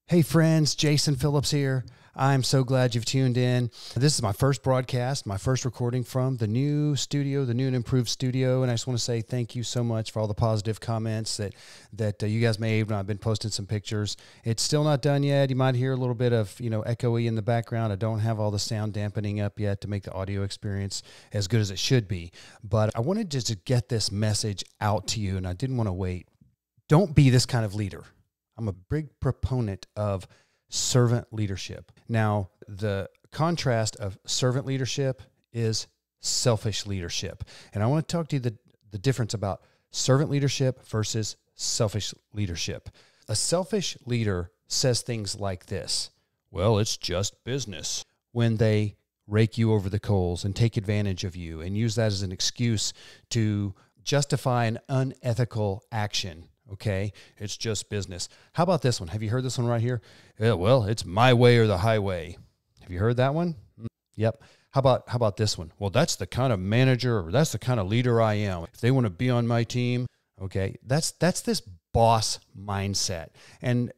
Hey friends, Jason Phillips here. I'm so glad you've tuned in. This is my first broadcast, my first recording from the new studio, the new and improved studio. And I just want to say thank you so much for all the positive comments that you guys made when I've been posting some pictures. It's still not done yet. You might hear a little bit of, echoey in the background. I don't have all the sound dampening up yet to make the audio experience as good as it should be. But I wanted just to get this message out to you, and I didn't want to wait. Don't be this kind of leader. I'm a big proponent of servant leadership. Now, the contrast of servant leadership is selfish leadership. And I want to talk to you the difference about servant leadership versus selfish leadership. A selfish leader says things like this: well, it's just business. When they rake you over the coals and take advantage of you and use that as an excuse to justify an unethical action. Okay, it's just business. How about this one? Have you heard this one right here? Yeah, well, it's my way or the highway. Have you heard that one? Yep. How about this one? Well, that's the kind of manager, or that's the kind of leader I am. If they want to be on my team, okay, that's this boss mindset. And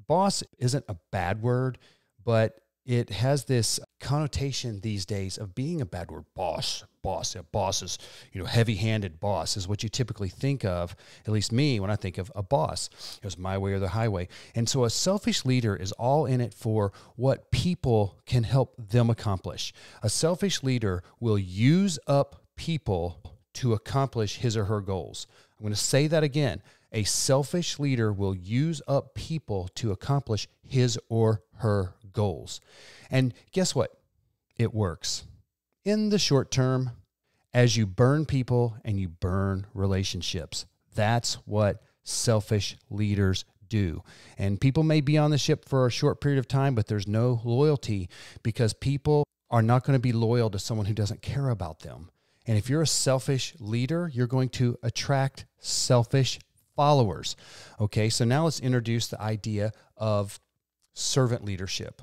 boss isn't a bad word, but it has this connotation these days of being a bad word. Boss is, heavy-handed boss is what you typically think of, at least me, when I think of a boss. It was my way or the highway. And so a selfish leader is all in it for what people can help them accomplish. A selfish leader will use up people to accomplish his or her goals. I'm going to say that again. A selfish leader will use up people to accomplish his or her goals. And guess what? It works. In the short term, as you burn people and you burn relationships. That's what selfish leaders do. And people may be on the ship for a short period of time, but there's no loyalty because people are not going to be loyal to someone who doesn't care about them. And if you're a selfish leader, you're going to attract selfish followers. Okay, so now let's introduce the idea of servant leadership.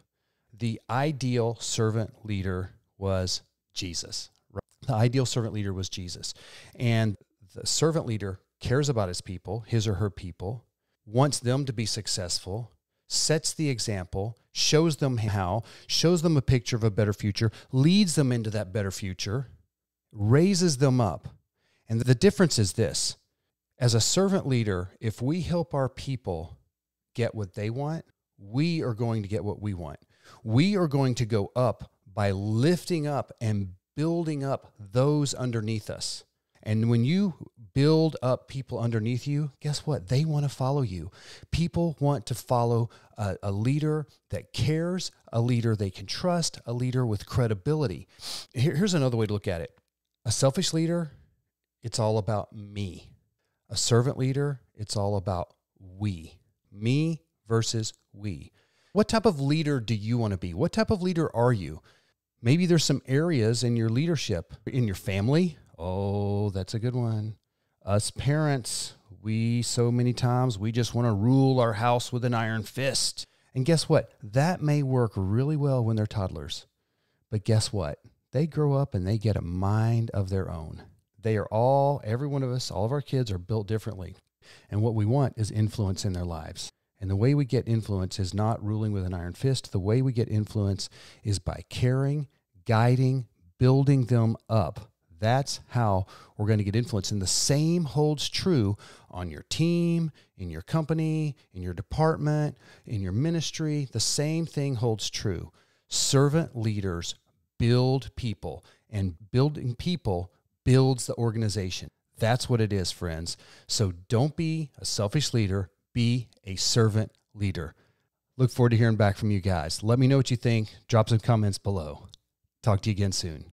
The ideal servant leader was Jesus. Right? The ideal servant leader was Jesus. And the servant leader cares about his people, his or her people, wants them to be successful, sets the example, shows them how, shows them a picture of a better future, leads them into that better future, raises them up. And the difference is this: as a servant leader, if we help our people get what they want, we are going to get what we want. We are going to go up by lifting up and building up those underneath us. And when you build up people underneath you, guess what? They want to follow you. People want to follow a leader that cares, a leader they can trust, a leader with credibility. Here's another way to look at it. A selfish leader, it's all about me. A servant leader, it's all about we. Me versus we. What type of leader do you want to be? What type of leader are you? Maybe there's some areas in your leadership, in your family. Oh, that's a good one. Us parents, so many times, we just want to rule our house with an iron fist. And guess what? That may work really well when they're toddlers. But guess what? They grow up and they get a mind of their own. Every one of us, all of our kids are built differently. And what we want is influence in their lives. And the way we get influence is not ruling with an iron fist. The way we get influence is by caring, guiding, building them up. That's how we're going to get influence. And the same holds true on your team, in your company, in your department, in your ministry. The same thing holds true. Servant leaders build people, and building people builds the organization. That's what it is, friends. So don't be a selfish leader. Be a servant leader. Look forward to hearing back from you guys. Let me know what you think. Drop some comments below. Talk to you again soon.